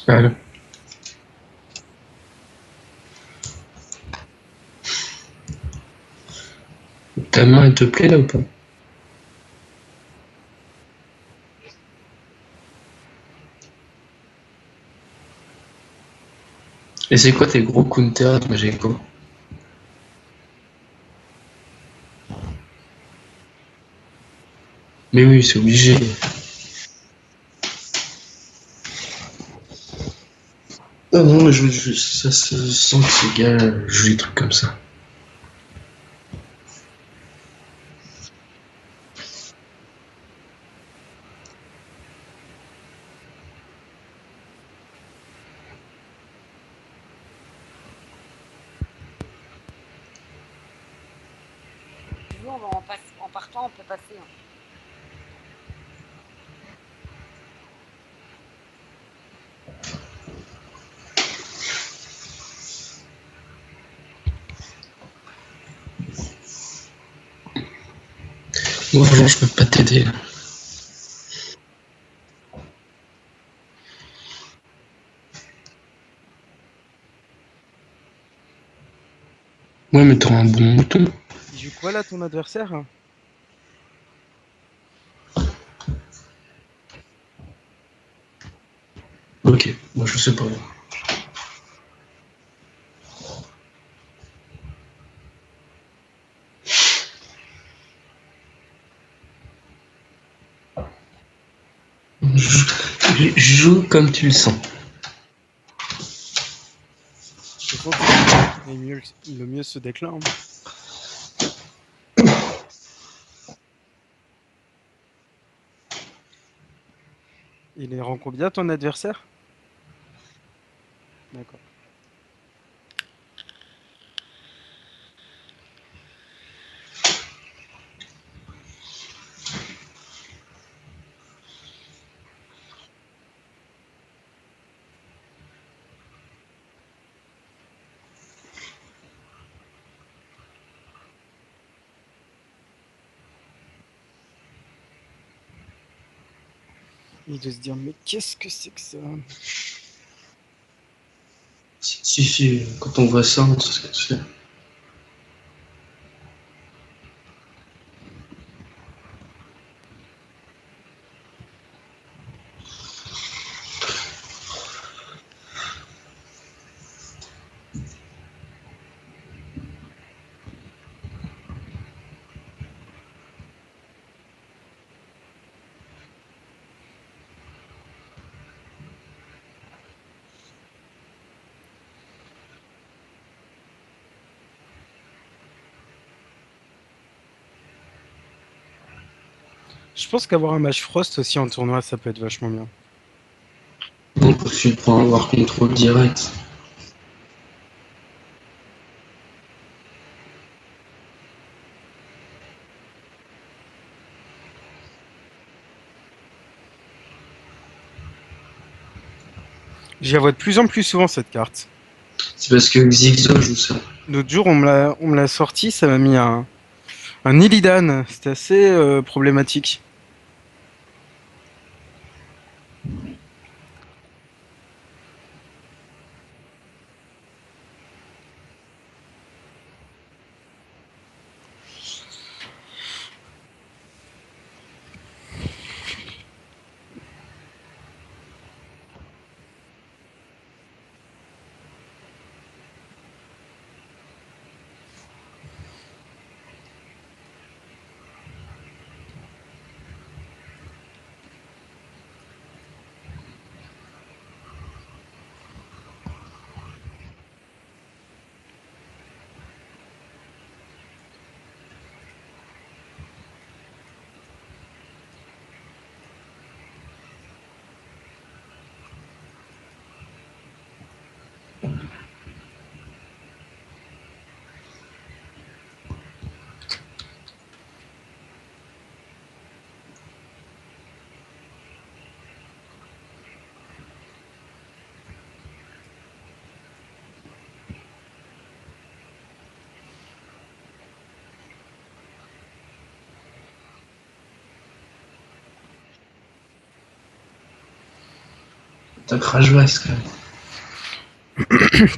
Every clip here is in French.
Allô. Ta main, elle te plaît là ou pas? Et c'est quoi tes gros counters de Majenko? Mais oui, c'est obligé. Ah non, ça se sent que ces gars jouent des trucs comme ça. Tu veux, en partant, on peut passer, hein. Moi, franchement, je peux pas t'aider. Ouais, mais t'auras un bon mouton. Il joue quoi là ton adversaire? Ok, moi je sais pas. Joue comme tu le sens. De toute façon, c'est celui qui connaît le mieux ce deck-là, hein. Il est rend combien ton adversaire? D'accord. Il doit se dire, mais qu'est-ce que c'est que ça? Si, quand on voit ça, on sait ce que c'est. Je pense qu'avoir un match Frost aussi en tournoi, ça peut être vachement bien. Donc tu prends avoir contrôle direct. J'y vois de plus en plus souvent cette carte. C'est parce que Xixo joue ça. L'autre jour, on me l'a sorti, ça m'a mis un Illidan. C'était assez problématique. T'as crash vaste quand même.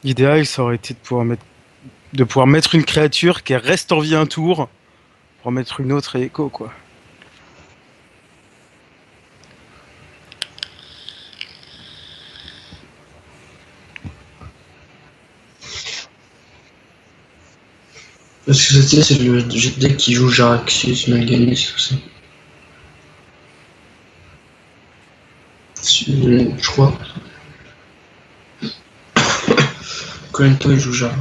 L'idéal, ça aurait été de pouvoir mettre une créature qui reste en vie un tour pour en mettre une autre et écho, quoi. Parce que c'est le jet deck qui joue Jaraxxus, Malganis, tout ça. Je crois. Combien de temps il joue Jara?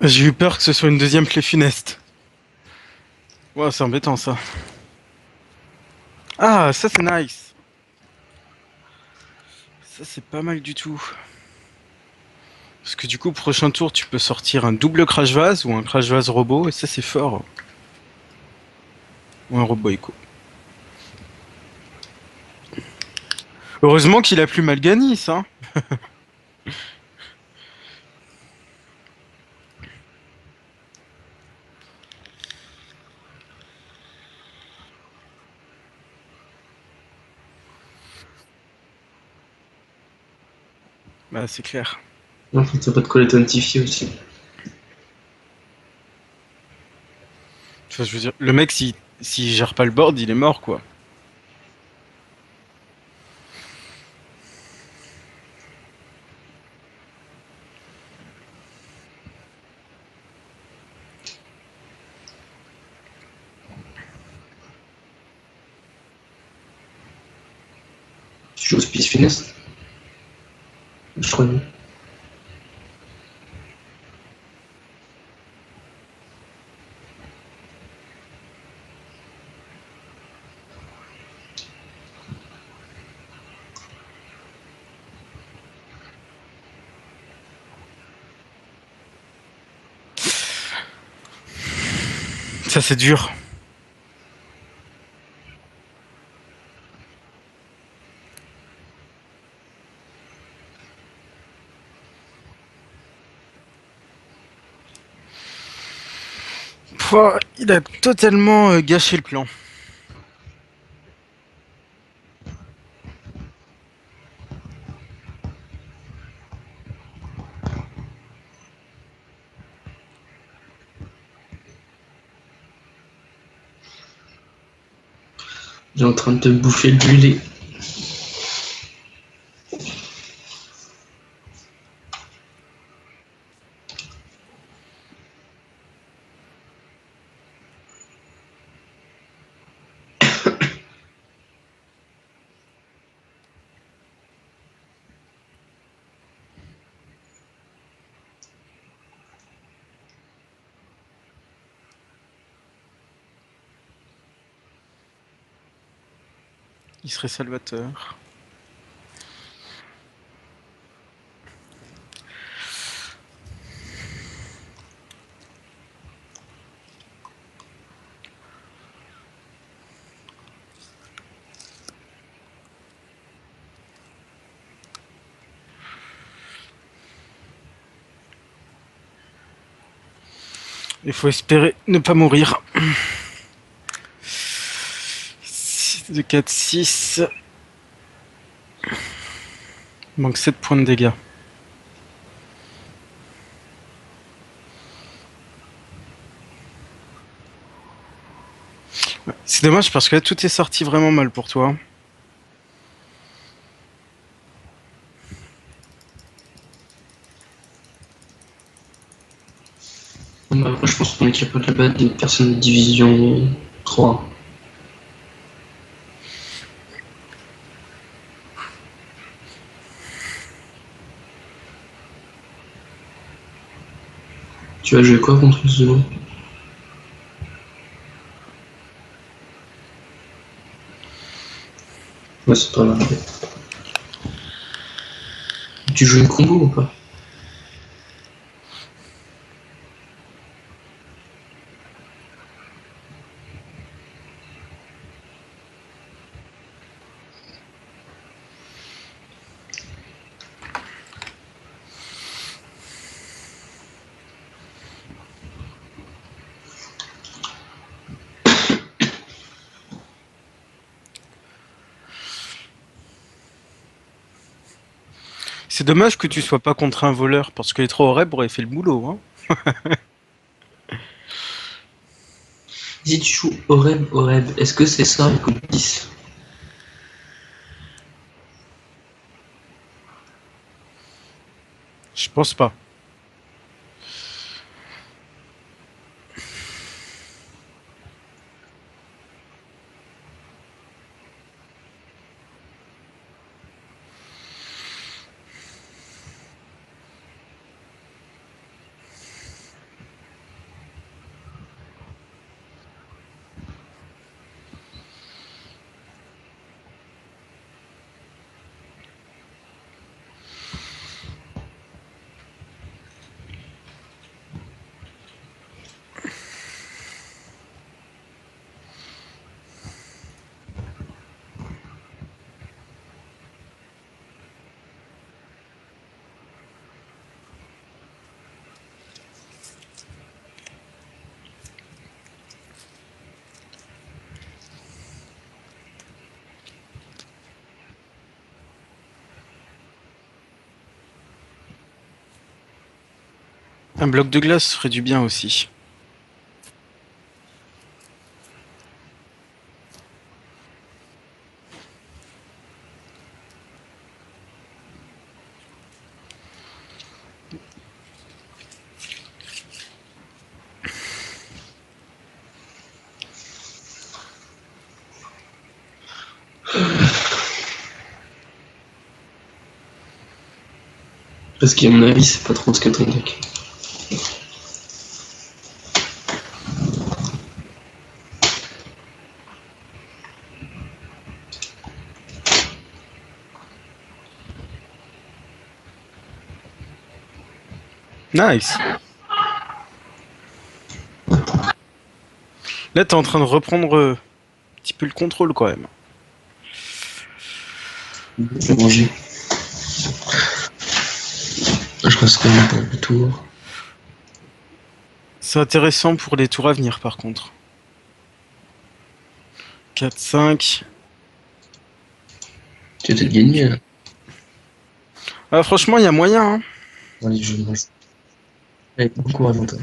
J'ai eu peur que ce soit une deuxième plaie funeste. Ouais, c'est embêtant ça. Ah, ça c'est nice. Ça c'est pas mal du tout. Parce que du coup, prochain tour, tu peux sortir un double crash vase ou un crash vase robot, et ça c'est fort. Ou un robot écho. Heureusement qu'il a plus Malganis, hein. Bah, c'est clair. En fait, t'as pas de quoi l'identifier aussi. Enfin, je veux dire, le mec, s'il gère pas le board, il est mort, quoi. Tu joues au Space Finesse? Je crois bien. Ça, c'est dur. Pouah, il a totalement gâché le plan. Il est en train de te bouffer du lait. Il serait salvateur. Il faut espérer ne pas mourir. 6 de 4, 6. Il manque 7 points de dégâts. C'est dommage parce que là, tout est sorti vraiment mal pour toi. Bah, après, je pense qu'on est capable de battre des personnes de division 3. Tu vas jouer quoi contre ce nom? Ouais, c'est pas mal. Tu joues une combo ou pas? C'est dommage que tu sois pas contre un voleur, parce que les 3 Oreb auraient fait le boulot. Hein. Si tu joues Oreb, est-ce que c'est ça il coûte 10? Je pense pas. Un bloc de glace ferait du bien aussi. Parce qu'à mon avis, c'est pas trop ce que ton deck. Nice. Là, t'es en train de reprendre un petit peu le contrôle quand même. Je vais manger. Je reste quand même pour le tour. C'est intéressant pour les tours à venir par contre. 4, 5. Tu vas peut-être gagner là. Ah, franchement, il y a moyen. Hein. Allez, je mange. Avec beaucoup d'avantages.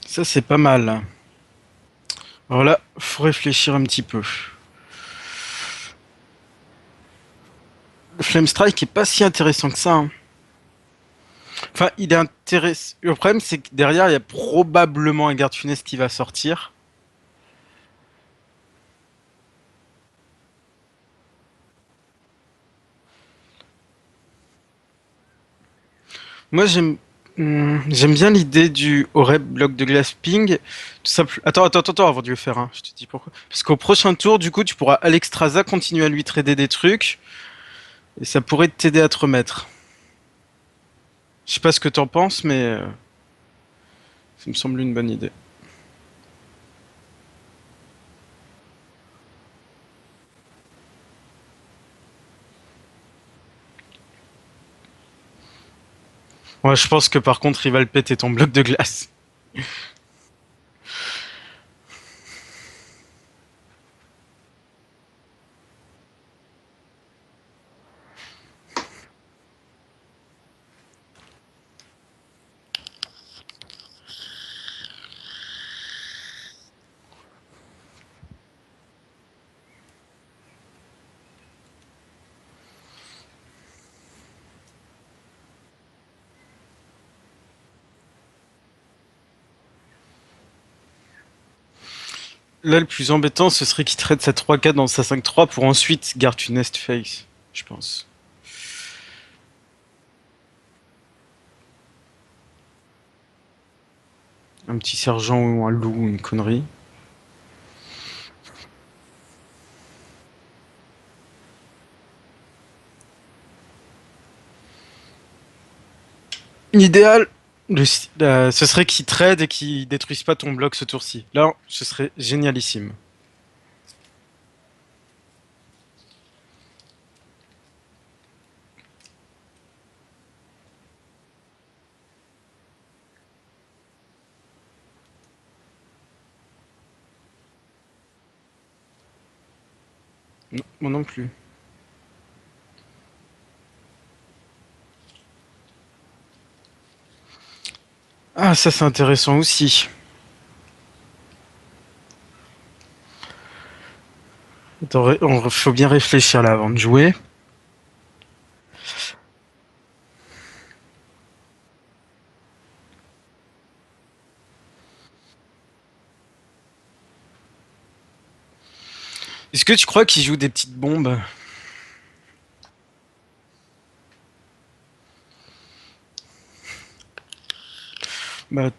Ça, c'est pas mal. Alors là, faut réfléchir un petit peu. Le Flame Strike est pas si intéressant que ça. Hein. Enfin, il est intéressant. Le problème, c'est que derrière, il y a probablement un garde funeste qui va sortir. Moi, j'aime bien l'idée du Oreb bloc de glace ping. Tout simple. Attends, avant de le faire. Hein. Je te dis pourquoi. Parce qu'au prochain tour, du coup, tu pourras Alexstrasza continuer à lui trader des trucs. Et ça pourrait t'aider à te remettre. Je sais pas ce que t'en penses, mais ça me semble une bonne idée. Ouais, je pense que par contre, il va le péter ton bloc de glace. Là, le plus embêtant, ce serait qu'il traite sa 3-4 dans sa 5-3 pour ensuite garde une nest face, je pense. Un petit sergent ou un loup ou une connerie. L'idéal, ce serait qu'il trade et qu'il détruise pas ton bloc ce tour-ci. Là, ce serait génialissime. Non, moi non plus. Ah, ça c'est intéressant aussi. Attends, faut bien réfléchir là avant de jouer. Est-ce que tu crois qu'il joue des petites bombes? Bah,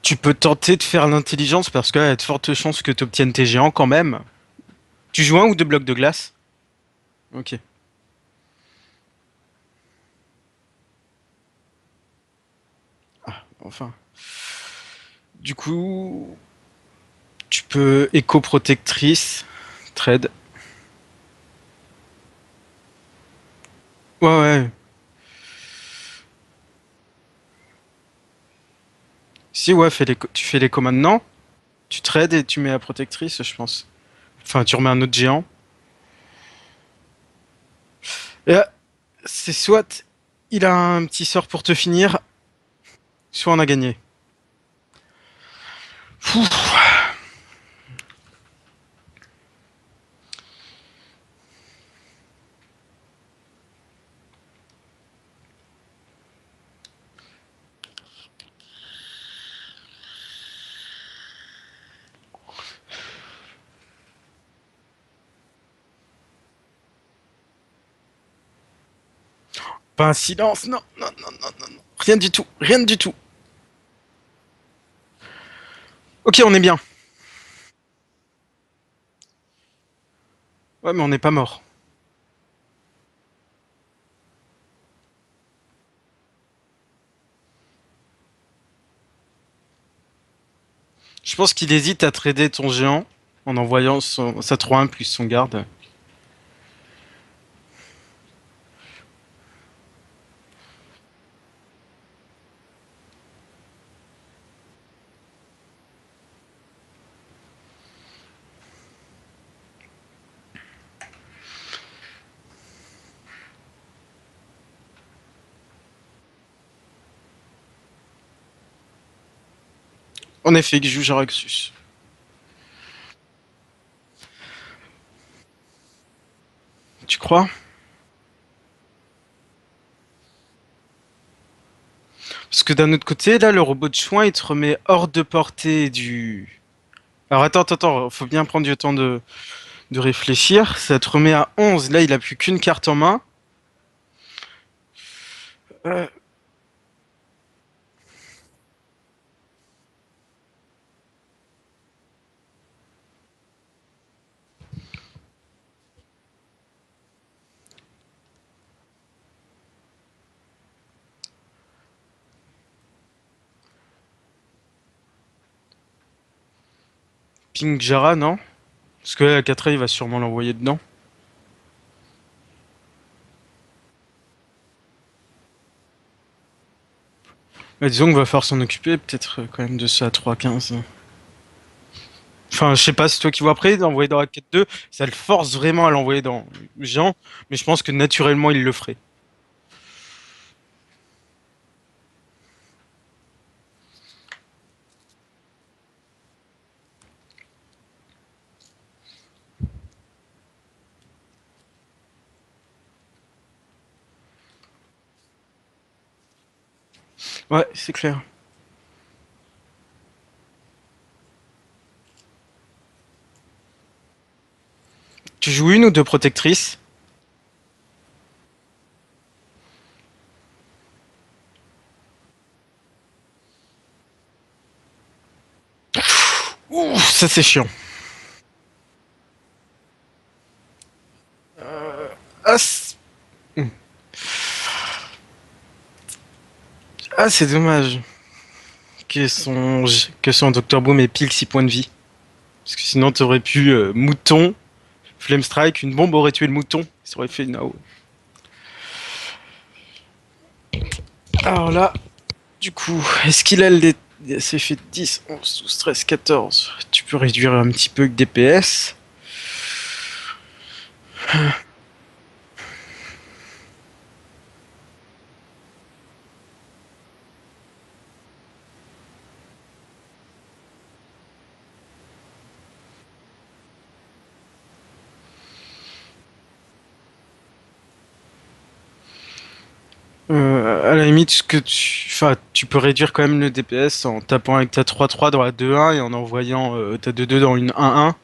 tu peux tenter de faire l'intelligence parce qu'il y a de fortes chances que tu obtiennes tes géants quand même. Tu joues un ou deux blocs de glace? Ok. Ah, enfin. Du coup, tu peux éco-protectrice, trade. Ouais, ouais. Si, ouais, tu fais l'éco maintenant. Tu trades et tu mets la protectrice, je pense. Enfin, tu remets un autre géant. Et là, c'est soit il a un petit sort pour te finir, soit on a gagné. Pouf. Pas un silence, non, non, non, non, non, non. Rien du tout, rien du tout. Ok, on est bien. Ouais, mais on n'est pas mort. Je pense qu'il hésite à trader ton géant en envoyant sa 3-1 plus son garde. En effet, il joue Jaraxus. Tu crois? Parce que d'un autre côté, là, le robot de soin, il te remet hors de portée du... Alors attends, attends, attends, faut bien prendre du temps de réfléchir. Ça te remet à 11. Là, il a plus qu'une carte en main. Euh, Ping Jara, non? Parce que là, la 4 il va sûrement l'envoyer dedans. Mais disons qu'on va falloir s'en occuper, peut-être quand même de ça à 3-15. Enfin, je sais pas, c'est toi qui vois après, d'envoyer dans la quête 2, ça le force vraiment à l'envoyer dans Jean, mais je pense que naturellement il le ferait. Ouais, c'est clair. Tu joues une ou deux protectrices? Ouh, ça c'est chiant. Ah, ah, c'est dommage que son Dr Boom ait pile 6 points de vie. Parce que sinon t'aurais pu mouton, Flame Strike, une bombe aurait tué le mouton. Ça aurait fait une AO. Alors là, du coup, est-ce qu'il a c'est fait 10, 11, 12, 13, 14. Tu peux réduire un petit peu avec DPS. À la limite, enfin, tu peux réduire quand même le DPS en tapant avec ta 3-3 dans la 2-1 et en envoyant ta 2-2 dans une 1-1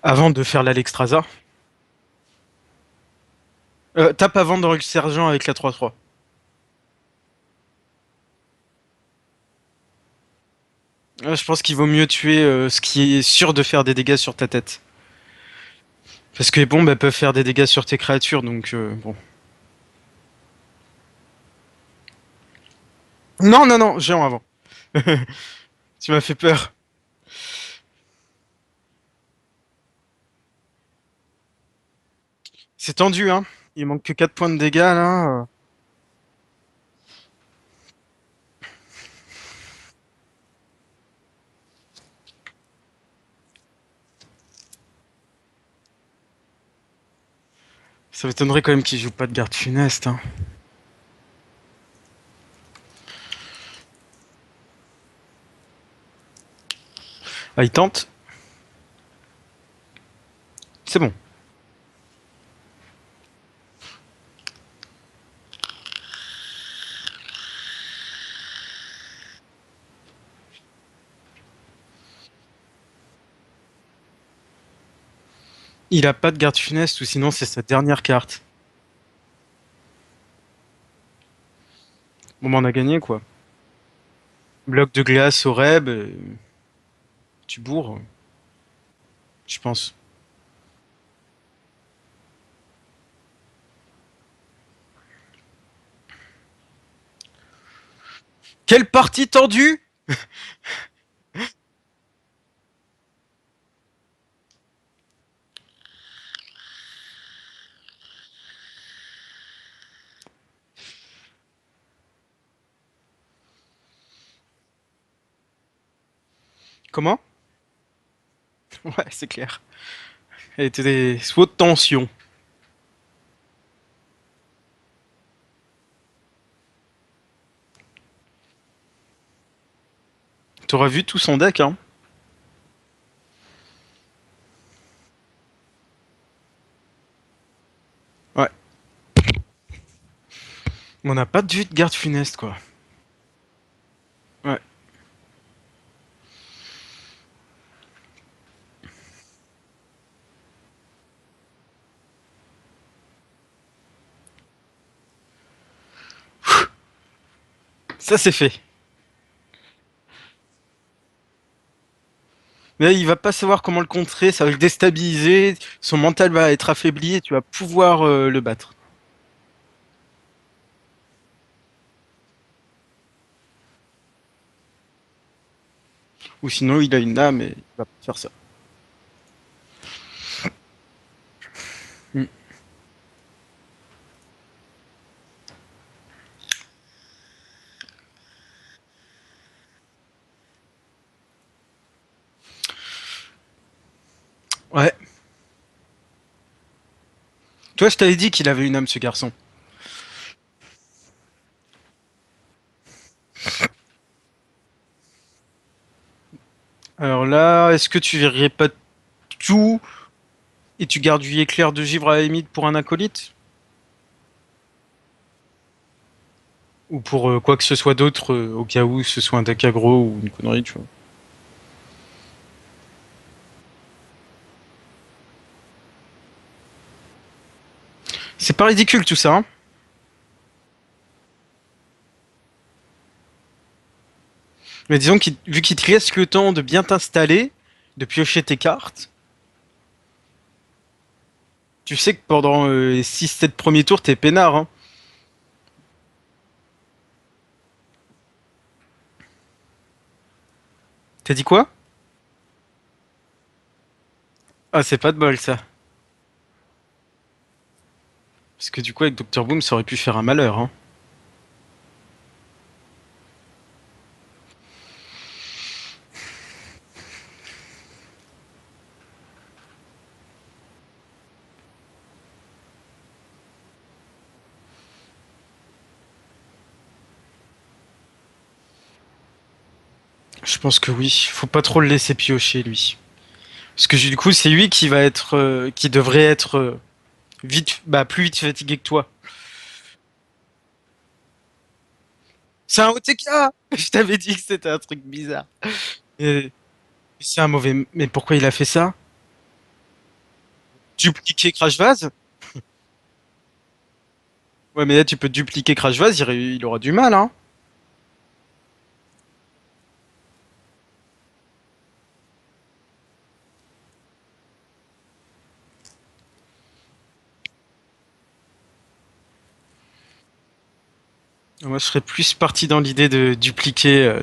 avant de faire l'Alexstrasza. Tape avant dans le sergent avec la 3-3. Je pense qu'il vaut mieux tuer ce qui est sûr de faire des dégâts sur ta tête. Parce que les bombes, elles peuvent faire des dégâts sur tes créatures, donc bon. Non, non, non, géant avant. Tu m'as fait peur. C'est tendu, hein. Il manque que 4 points de dégâts, là. Ça m'étonnerait quand même qu'il joue pas de garde funeste, hein. Ah, il tente. C'est bon. Il a pas de garde funeste, ou sinon c'est sa dernière carte. Bon, bah, on a gagné, quoi. Bloc de glace au reb, tu bourres, je pense. Quelle partie tendue! Comment? Ouais, c'est clair. Elle était des sauts de tension. T'auras vu tout son deck, hein. Ouais. Mais on n'a pas de vue de garde funeste, quoi. Ouais. Ça, c'est fait. Mais il va pas savoir comment le contrer, ça va le déstabiliser, son mental va être affaibli et tu vas pouvoir le battre. Ou sinon, il a une âme et il va pas faire ça. Hmm. Ouais. Toi, je t'avais dit qu'il avait une âme, ce garçon. Alors là, est-ce que tu verrais pas tout et tu gardes du éclair de givre à la limite pour un acolyte? Ou pour quoi que ce soit d'autre, au cas où ce soit un deck aggro ou une connerie, tu vois. C'est pas ridicule tout ça, hein. Mais disons qu'il vu qu'il te laisse le temps de bien t'installer, de piocher tes cartes, tu sais que pendant les 6-7 premiers tours, t'es peinard, hein. T'as dit quoi? Ah, c'est pas de bol ça. Parce que du coup, avec Dr. Boom, ça aurait pu faire un malheur, hein. Je pense que oui. Faut pas trop le laisser piocher, lui. Parce que du coup, c'est lui qui va être, qui devrait être vite, bah, plus vite fatigué que toi. C'est un OTK! Je t'avais dit que c'était un truc bizarre. Et c'est un mauvais. Mais pourquoi il a fait ça? Dupliquer Crash Vase? Ouais, mais là, tu peux dupliquer Crash Vase, il aura du mal, hein. Moi, je serais plus parti dans l'idée de dupliquer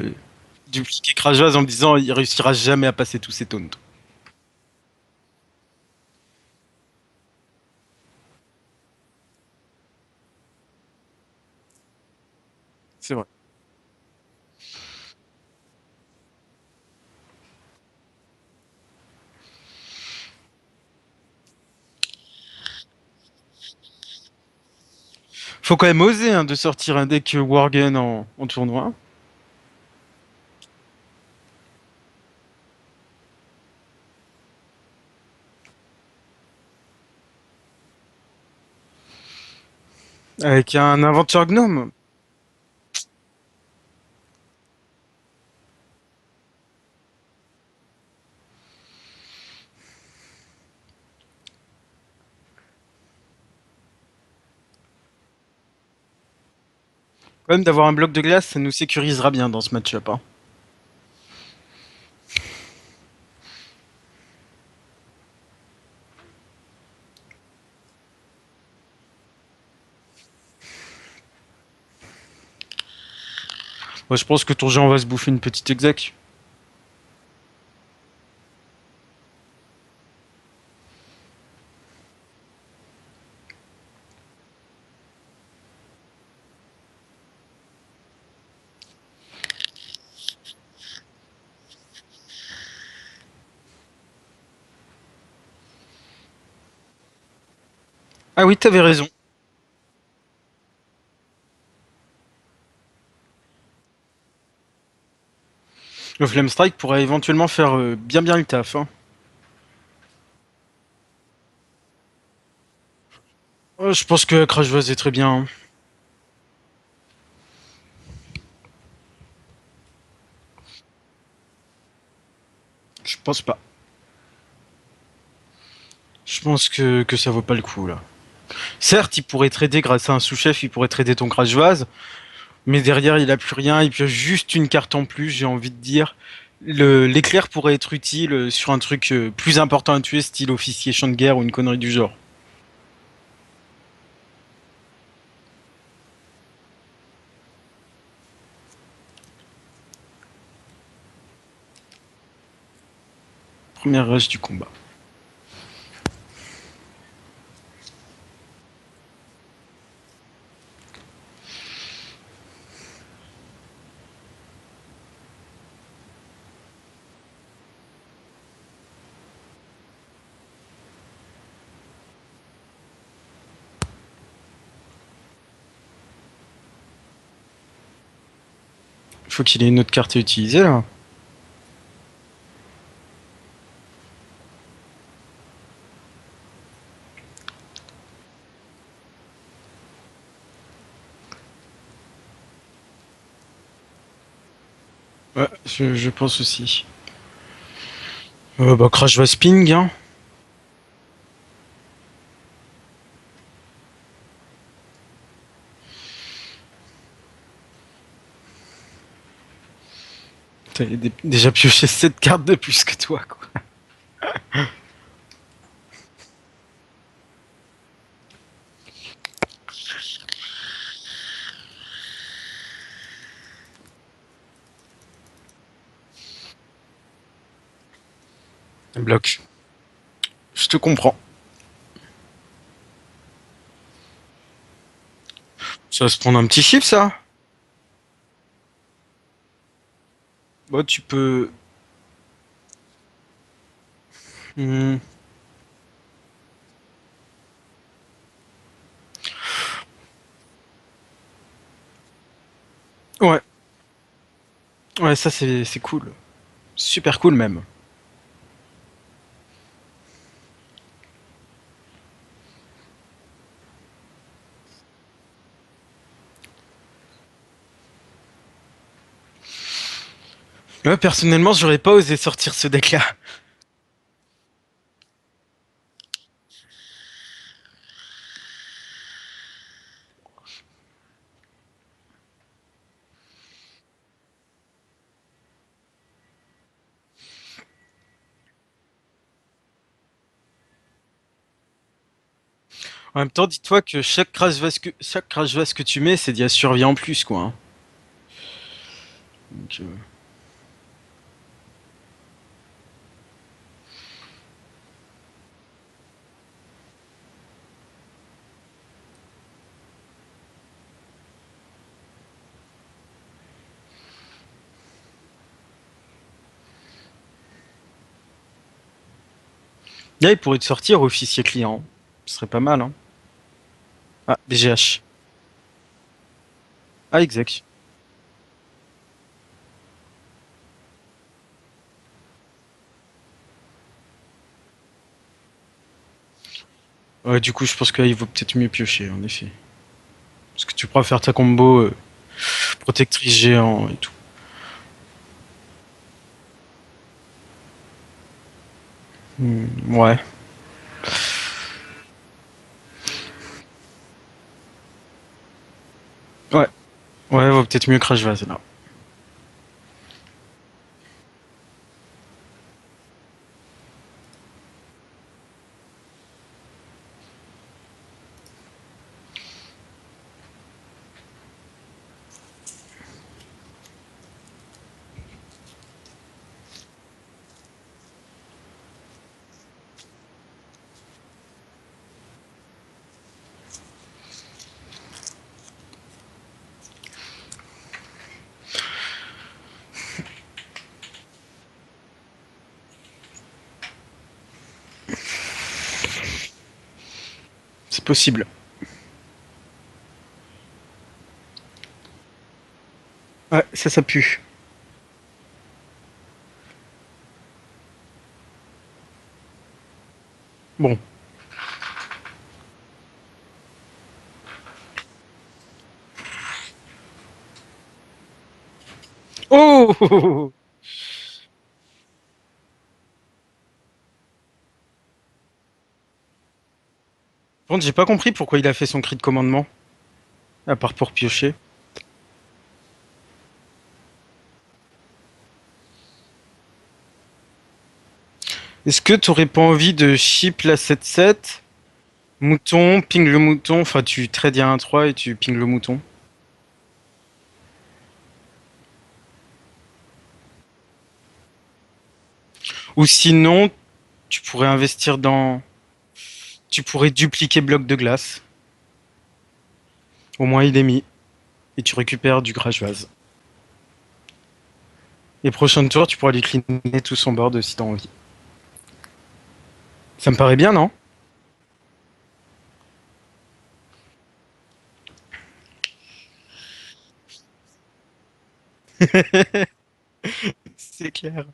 Crash Vase en me disant il réussira jamais à passer tous ses taunts. C'est vrai. Faut quand même oser hein, de sortir un deck Worgen en tournoi. Avec un inventeur gnome. Quand même d'avoir un bloc de glace, ça nous sécurisera bien dans ce match-up. Hein. Moi, je pense que ton géant va se bouffer une petite exec. Ah oui, t'avais raison. Le Flame Strike pourrait éventuellement faire bien le taf. Hein. Je pense que Crash Vase est très bien. Hein. Je pense pas. Je pense que ça vaut pas le coup là. Certes, il pourrait trader grâce à un sous-chef, il pourrait trader ton Crash Vase, mais derrière il a plus rien, il pioche juste une carte en plus, j'ai envie de dire. L'éclair pourrait être utile sur un truc plus important à tuer, style officier champ de guerre ou une connerie du genre. Première rage du combat. Faut qu'il ait une autre carte à utiliser là. Ouais, je pense aussi. Bah Crash Vase ping, hein. T'as déjà pioché 7 cartes de plus que toi quoi. Bloc. Je te comprends. Ça va se prendre un petit chiffre ça. Bah tu peux. Hmm. Ouais, Ouais, ça c'est cool. Super cool même. Moi, personnellement, j'aurais pas osé sortir ce deck-là. En même temps, dis-toi que chaque crash vase que tu mets, c'est de la survie en plus, quoi, hein. Donc, là, il pourrait te sortir officier client. Ce serait pas mal, hein. Ah, BGH. Ah, exec. Ouais, du coup, je pense qu'il vaut peut-être mieux piocher, en effet. Parce que tu pourras faire ta combo protectrice géant et tout. Ouais. Ouais. Ouais, vaut peut-être mieux crash vase, là. C'est possible. Ouais, ça pue. Bon. Oh! Bon, j'ai pas compris pourquoi il a fait son cri de commandement. À part pour piocher. Est-ce que t'aurais pas envie de chip la 7-7, mouton, ping le mouton, enfin tu trades un 3 et tu ping le mouton? Ou sinon, tu pourrais investir dans... Tu pourrais dupliquer bloc de glace. Au moins il est mis. Et tu récupères du crash vase. Et prochain tour, tu pourras lui cleaner tout son board si t'as envie. Ça me paraît bien, non? C'est clair.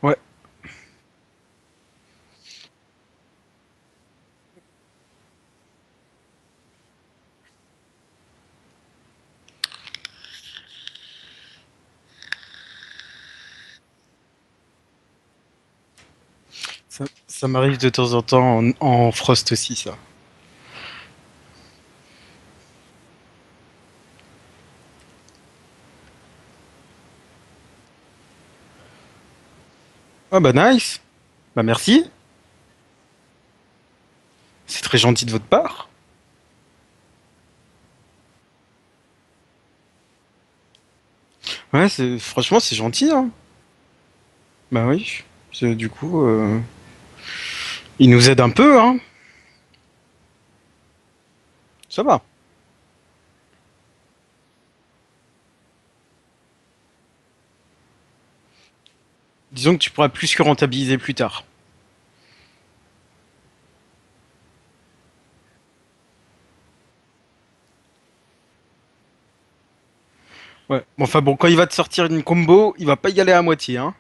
Ouais, ça m'arrive de temps en temps en frost aussi, ça. Ah bah nice. Bah merci. C'est très gentil de votre part. Ouais, franchement, c'est gentil, hein. Bah oui. Du coup, il nous aide un peu, hein. Ça va. Disons que tu pourras plus que rentabiliser plus tard. Ouais. Bon, enfin bon, quand il va te sortir une combo, il va pas y aller à moitié, hein.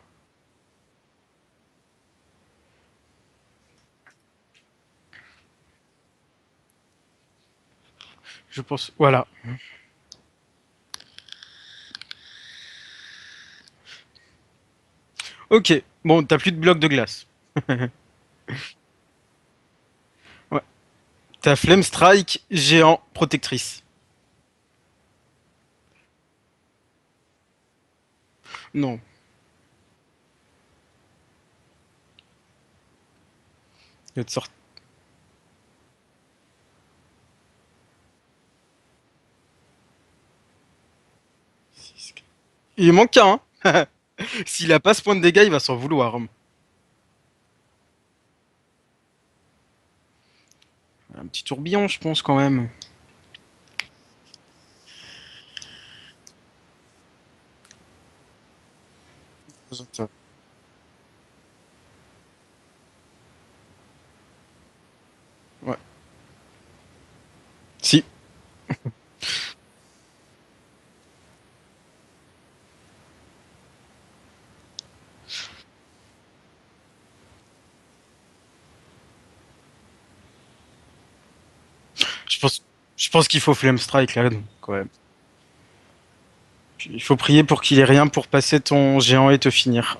Je pense. Voilà. Ok. Bon, t'as plus de blocs de glace. Ouais. T'as Flame Strike, géant, protectrice. Non. Il va te sortir. Il manque qu'un, hein. S'il a pas ce point de dégâts, il va s'en vouloir. Un petit tourbillon, je pense, quand même. Ouais. Si. Je pense, je pense qu'il faut Flame Strike là, donc, quand même. Il faut prier pour qu'il ait rien pour passer ton géant et te finir.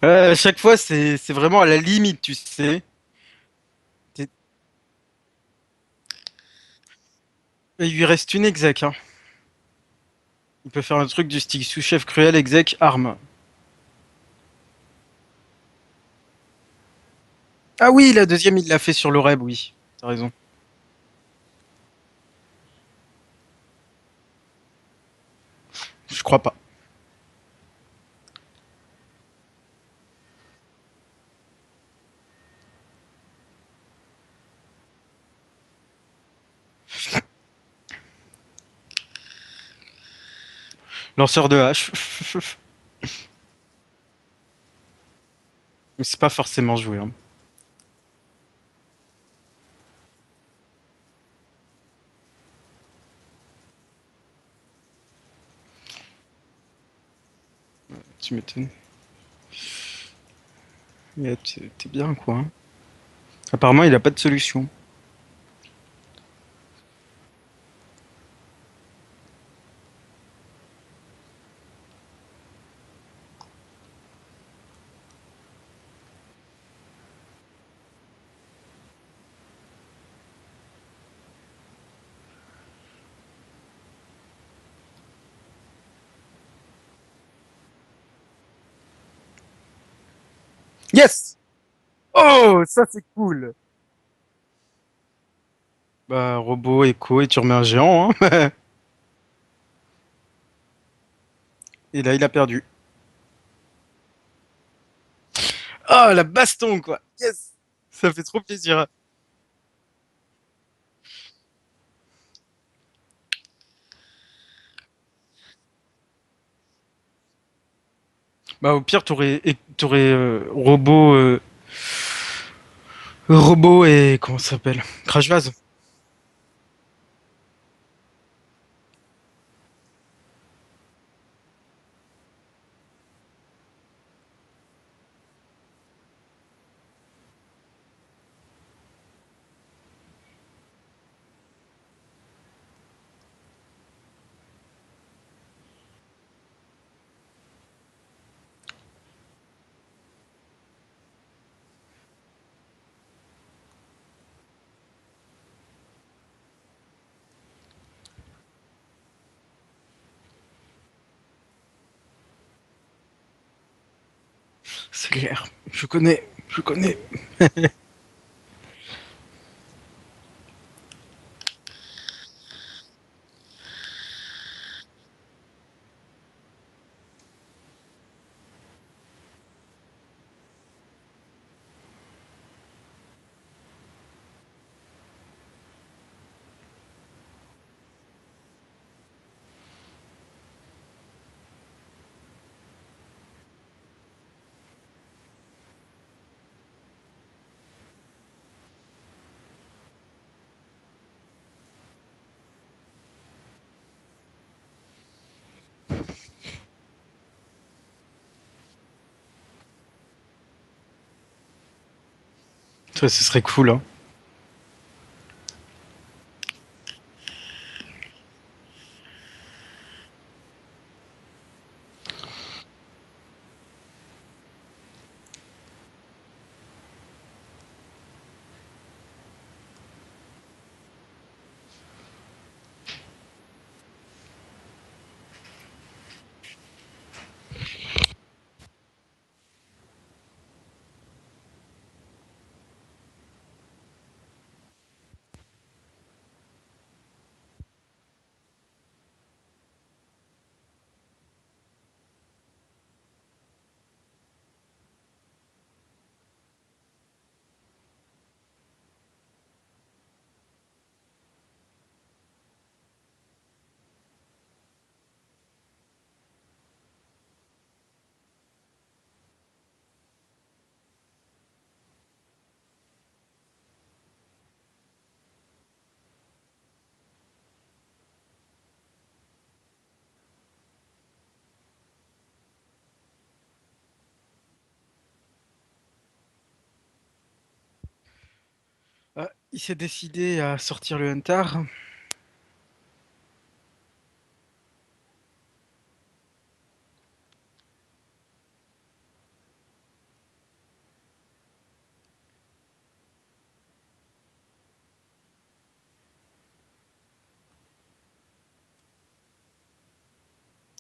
À chaque fois, c'est vraiment à la limite, tu sais. T'es- Il lui reste une exec, hein. Il peut faire un truc du style sous-chef cruel, exec, arme. Ah oui, la deuxième, il l'a fait sur le Reb, oui. T'as raison. Je crois pas. Lanceur de hache. Mais c'est pas forcément joué, hein. Tu m'étonnes. Mais t'es bien, quoi, hein. Apparemment, il a pas de solution. Yes! Oh, ça c'est cool! Bah, robot, écho, et tu remets un géant, hein. Et là, il a perdu. Oh, la baston, quoi! Yes! Ça fait trop plaisir. Bah, au pire, t'aurais robot et comment ça s'appelle? Crash Vase. C'est clair. Je connais. Je connais. Ça, ce serait cool, hein. Ah, il s'est décidé à sortir le Hunter.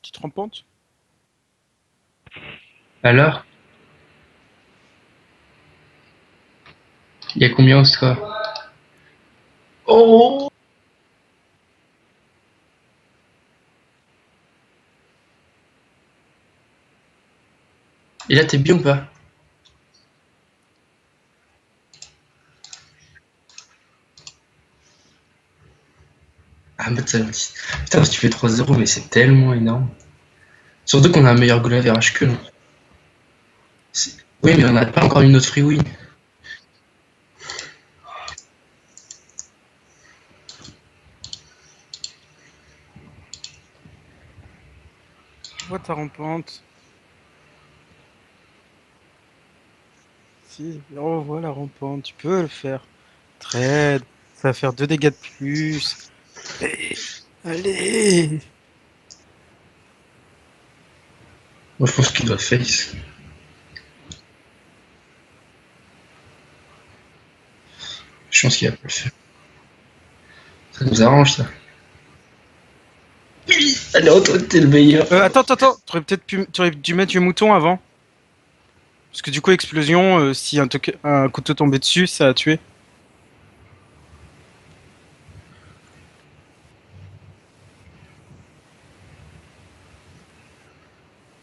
Tu te rends compte? Alors, il y a combien au score? Oh! Et là, t'es bien ou pas? Ah, bah, ça me dit. Putain, si tu fais 3-0, mais c'est tellement énorme. Surtout qu'on a un meilleur goal average que nous. Oui, mais on n'a pas encore une autre free win. Je vois ta rampante. Si, oh, voilà la rampante, tu peux le faire. Trade, ça va faire 2 dégâts de plus. Allez, allez. Moi, je pense qu'il doit face. Je pense qu'il va pas le faire. Ça nous arrange, ça. Oui! Alors, toi, t'es le meilleur. Attends, t'aurais dû mettre le mouton avant. Parce que du coup, explosion, si un couteau tombait dessus, ça a tué.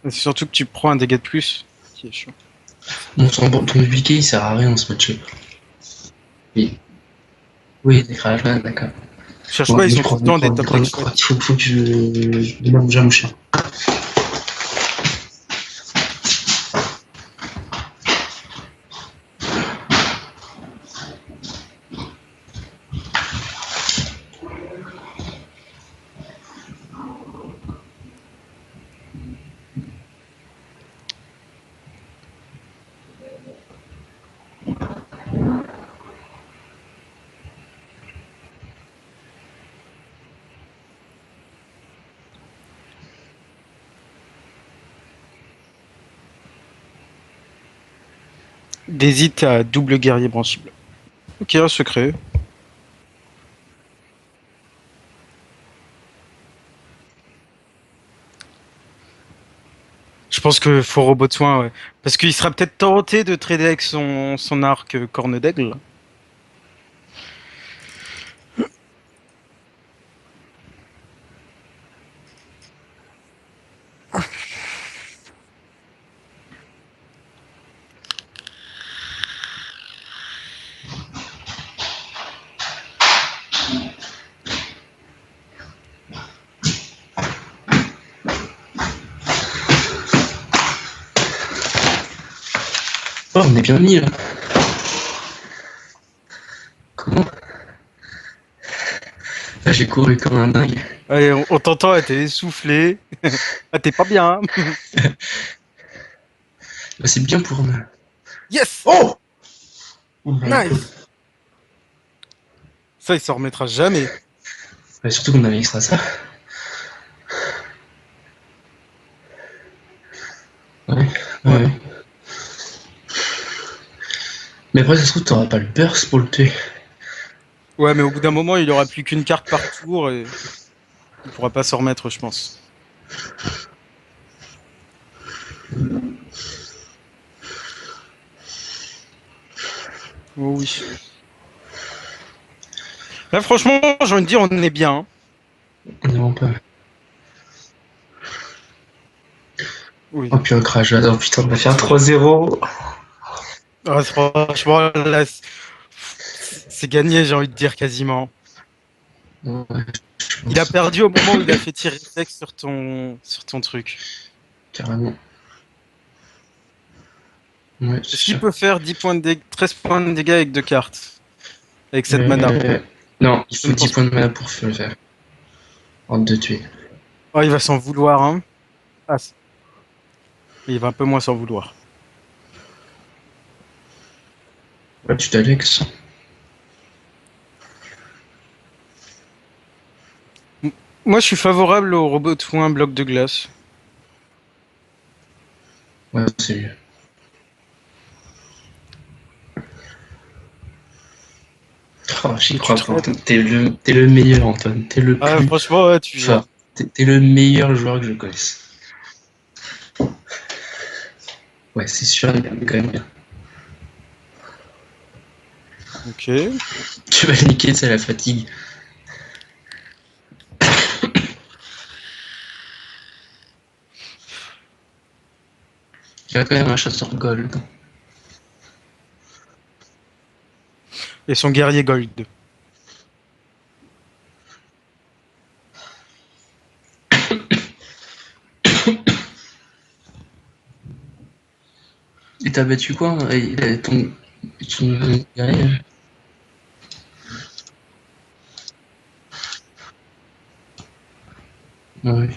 Et c'est surtout que tu prends un dégât de plus. Qui est chiant. Bon, ton BK, il sert à rien dans ce match-là. Oui. Oui, d'écrasage là, d'accord. Cherche Bon, pas, ils ont tout micro, le temps des micro, top micro, extraits. micro. Il faut que je demande déjà à mon chien. Des hits à double guerrier branchible. Ok, un secret. Je pense que faut robot de soin, ouais. Parce qu'il sera peut-être tenté de trader avec son arc corne d'aigle. Oh, on est bien mis là. Comment? Là, j'ai couru comme un dingue. Allez, on t'entend, t'es essoufflé. Ah, t'es pas bien, hein. Bah, c'est bien pour nous. Yes! Oh! Ouais, Nice. Ça, il s'en remettra jamais. ouais, surtout qu'on avait extra ça. Ouais, Ouais. ouais. Mais après, ça se trouve, t'auras pas le burst pour le tuer. Ouais, mais au bout d'un moment, il aura plus qu'une carte par tour et il pourra pas s'en remettre, je pense. Oh oui. Là, franchement, j'ai envie de dire, on est bien, hein. On est vraiment pas. Oui. Oh, puis un crash. Oh putain, on va faire 3-0. Ah, franchement, là, c'est gagné, j'ai envie de dire quasiment. Ouais, je Il a pense. perdu au moment où il a fait tir réflexe sur ton truc. Carrément. Ouais, c'est Est-ce qu'il sûr. peut faire 10 points de 13 points de dégâts avec deux cartes? Avec cette mana? Non, il Je faut ne 10 pense points pas. de mana pour le faire. En de tuer. Oh, il va s'en vouloir, hein. Ah, il va un peu moins s'en vouloir. Ouais, tu t'Alex. Moi, je suis favorable au robot ou un bloc de glace. Ouais, c'est mieux. Oh, j'y Et tu crois pas, traites. Antoine. T'es le meilleur, Antoine. T'es le Ah, plus franchement, ouais, tu gères. fort. T'es le meilleur joueur que je connaisse. Ouais, c'est sûr, il est quand même bien. Ok. Tu vas le niquer, c'est la fatigue. Il a quand même un chasseur gold. Et son guerrier gold. Et t'as battu quoi? Il a ton guerrier. Ouais.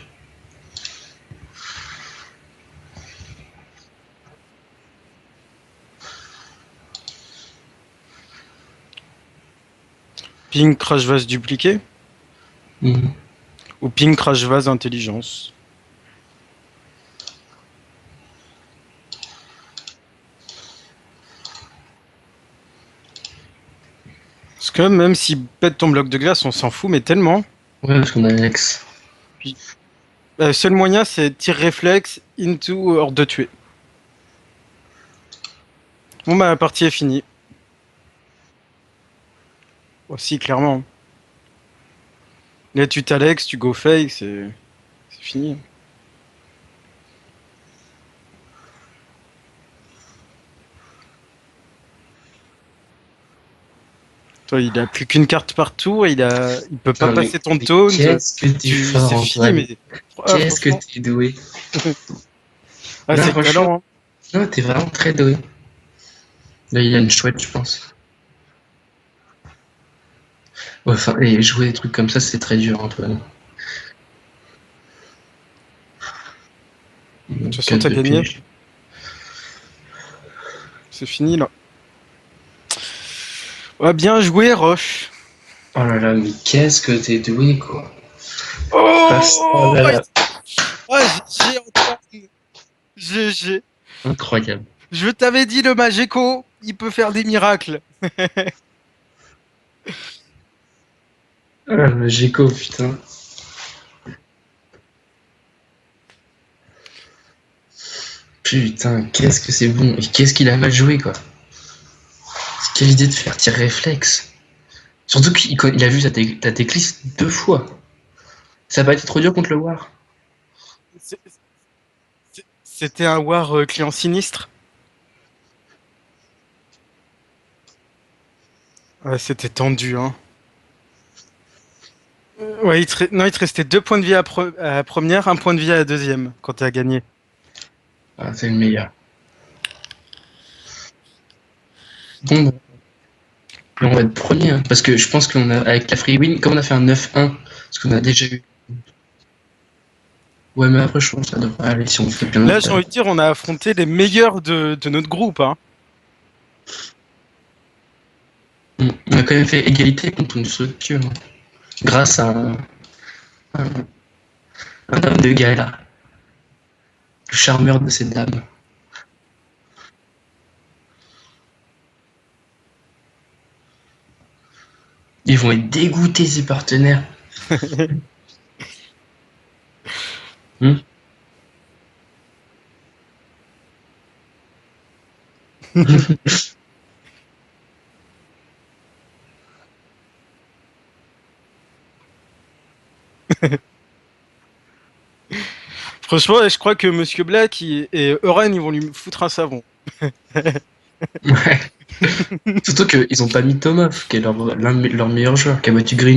Ping crash vase dupliqué. Mhm. Ou ping crash vase intelligence. Parce que même s'il pète ton bloc de glace, on s'en fout, mais tellement. Ouais, parce qu'on a Alex. Puis, le seul moyen, c'est tir réflexe, into, hors de tuer. Bon, bah, la partie est finie. Aussi, clairement. Là, tu t'Alex, tu go fake, c'est fini. Toi, il a plus qu'une carte par tour, il peut pas Putain, passer ton mais taunt. qu'est-ce que t'es fort, C'est fini, Antoine. mais ah, Qu'est-ce que franchement, t'es doué. ah, Non, c'est le franchement, talent, hein. non, t'es vraiment très doué. Là, il a une chouette, je pense. Ouais, enfin, et jouer des trucs comme ça, c'est très dur, Antoine. De toute façon, 4 t'as de gagné. pige. C'est fini, là. Ouais, bien joué, Roche. Oh là là, mais qu'est-ce que t'es doué, quoi. Oh Oh, là là, ah, GG, Antoine. GG. incroyable. Je t'avais dit, le Mageco, il peut faire des miracles. Ah, le Géco, putain. Putain, qu'est-ce que c'est bon. Et qu'est-ce qu'il a mal joué, quoi. Quelle idée de faire tir réflexe. Surtout qu'il a vu ta techlist 2 fois. Ça a pas été trop dur contre le War. C'est- C'était un war client sinistre. Ouais, c'était tendu, hein. Ouais, non, il te restait 2 points de vie à la première, 1 point de vie à la deuxième, quand t'as gagné. Ah, c'est le meilleur. Bon, bah, on va être premier, hein, parce que je pense qu'on a, avec la free win, comme on a fait un 9-1, parce qu'on a déjà eu. Ouais, mais après, je pense que ça devrait aller si on fait bien Là, notre j'ai taf. envie de dire, on a affronté les meilleurs de notre groupe, hein. On a quand même fait égalité contre une structure. Grâce à un homme de gala. Le charmeur de cette dame. Ils vont être dégoûtés, ces partenaires. Franchement, je crois que Monsieur Black et Euren, ils vont lui foutre un savon. Ouais. Surtout qu'ils ont pas mis Tomoff, qui est leur meilleur joueur, qui a battu Green.